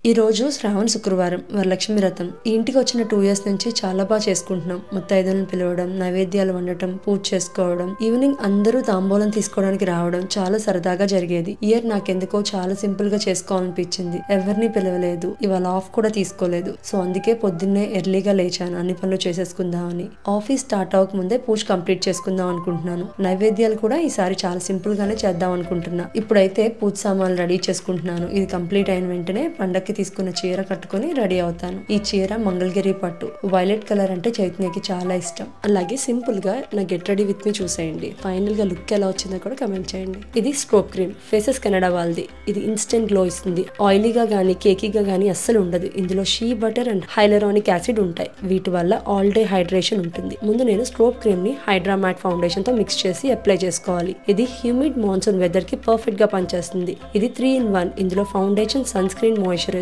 ఈ రోజు శ్రావణ శుక్రవారం వరలక్ష్మి వ్రతం. ఈ ఇంటికి వచ్చిన 2 years నుంచి చాలా బాగా చేసుకుంటున్నాం. ముత్తైదులను పిలవడం, నైవేద్యాలు వండటం, పూజ చేసుకోవడం, ఈవినింగ్ అందరూ తాంబూలం తీసుకోవడానికి రావడం చాలా సరదాగా జరిగేది. ఇయర్ నాకెందుకో చాలా సింపుల్ గా చేసుకోవాలనిపించింది. ఎవరిని పిలవలేదు, ఇవాళ ఆఫ్ కూడా తీసుకోలేదు. సో అందుకే పొద్దున్నే ఎర్లీగా లేచాను అన్ని పనులు చేసేసుకుందామని. ఆఫీస్ స్టార్ట్ అవ్వక ముందే పూజ కంప్లీట్ చేసుకుందాం అనుకుంటున్నాను. నైవేద్యాలు కూడా ఈసారి చాలా సింపుల్ గానే చేద్దాం అనుకుంటున్నా. ఇప్పుడైతే పూజ సామాన్లు రెడీ చేసుకుంటున్నాను. ఇది కంప్లీట్ అయిన వెంటనే పండక్కి తీసుకున్న చీర కట్టుకుని రెడీ అవుతాను. ఈ చీర మంగళగిరి పట్టు, వైలెట్ కలర్ అంటే చైతన్యకి చాలా ఇష్టం. అలాగే సింపుల్ గా నా గెట్ రెడీ విత్ మీ చూసేయండి. ఫైనల్ గా లుక్ ఎలా వచ్చిందో కూడా కమెంట్ చేయండి. ఇది స్ట్రోక్ క్రీమ్, ఫేసెస్ కెనడా వాళ్ళది. ఇది ఇన్స్టెంట్ గ్లో ఇస్తుంది. ఆయిలీగా గానీ కేకీగా గానీ అస్సలు ఉండదు. ఇందులో she butter and hyaluronic acid ఉంటాయి. వీటి వల్ల ఆల్ డే హైడ్రేషన్ ఉంటుంది. ముందు నేను స్ట్రోక్ క్రీమ్ ని హైడ్రా మ్యాట్ ఫౌండేషన్ తో మిక్స్ చేసి అప్లై చేసుకోవాలి. ఇది హ్యూమిడ్ మాన్సూన్ వెదర్ కి పర్ఫెక్ట్ గా పనిచేస్తుంది. ఇది 3-in-1. ఇందులో ఫౌండేషన్, సన్ స్క్రీన్, మాయిశ్చరైజర్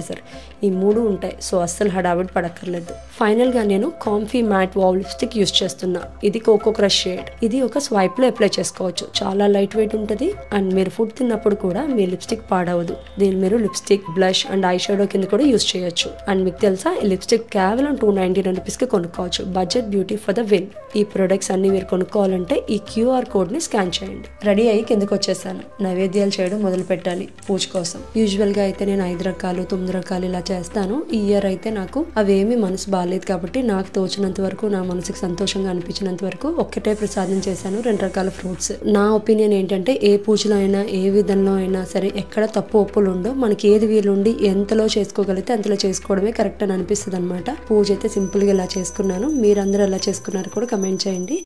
ఈ 3 ఉంటాయి. సో అస్సలు హడావిడి పడక్కర్లేదు. ఫైనల్ గా నేను comfy mat wow lipstick use చేస్తున్నా. ఇది కోకో క్రష్ షేడ్. ఇది ఒక స్వైప్ లో అప్లై చేసుకోవచ్చు. చాలా లైట్ వెయిట్ ఉంటుంది అండ్ మీరు ఫుడ్ తిన్నప్పుడు కూడా మీ లిప్స్టిక్ పాడవదు. దీన్ని మీరు lipstick, blush and eye shadow కింద కూడా యూస్ చేయొచ్చు. అండ్ మీకు తెలుసా, ఈ లిప్స్టిక్ కేవలం 299 రూపీస్ కి కొనుక్కోవచ్చు. Budget beauty for the win. ఈ ప్రొడక్ట్స్ అన్ని మీరు కొనుక్కోవాలంటే ఈ QR కోడ్ ని స్కాన్ చేయండి. రెడీ అయ్యి కిందకి వచ్చేసాను. నైవేద్యాలు చేయడం మొదలు పెట్టాలి పూజ కోసం. యూజువల్ గా అయితే నేను 5 రకాలు 9 రకాలు ఇలా చేస్తాను. ఈ ఇయర్ అయితే నాకు అవేమి మనసు బాగాలేదు కాబట్టి నాకు తోచినంత వరకు, నా మనసుకి సంతోషంగా అనిపించినంత వరకు ఒక్కటే ప్రసాదం చేశాను, 2 రకాల ఫ్రూట్స్. నా ఒపీనియన్ ఏంటంటే ఏ పూజలో అయినా ఏ విధంలో అయినా సరే ఎక్కడ తప్పు ఒప్పులు ఉండో, మనకి ఏది వీలుండి ఎంతలో చేసుకోగలిగితే అంతలో చేసుకోవడమే కరెక్ట్ అని అనిపిస్తుంది అనమాట. పూజ అయితే సింపుల్ గా ఇలా చేసుకున్నాను. మీరందరూ ఎలా చేసుకున్నారు కూడా కమెంట్ చేయండి.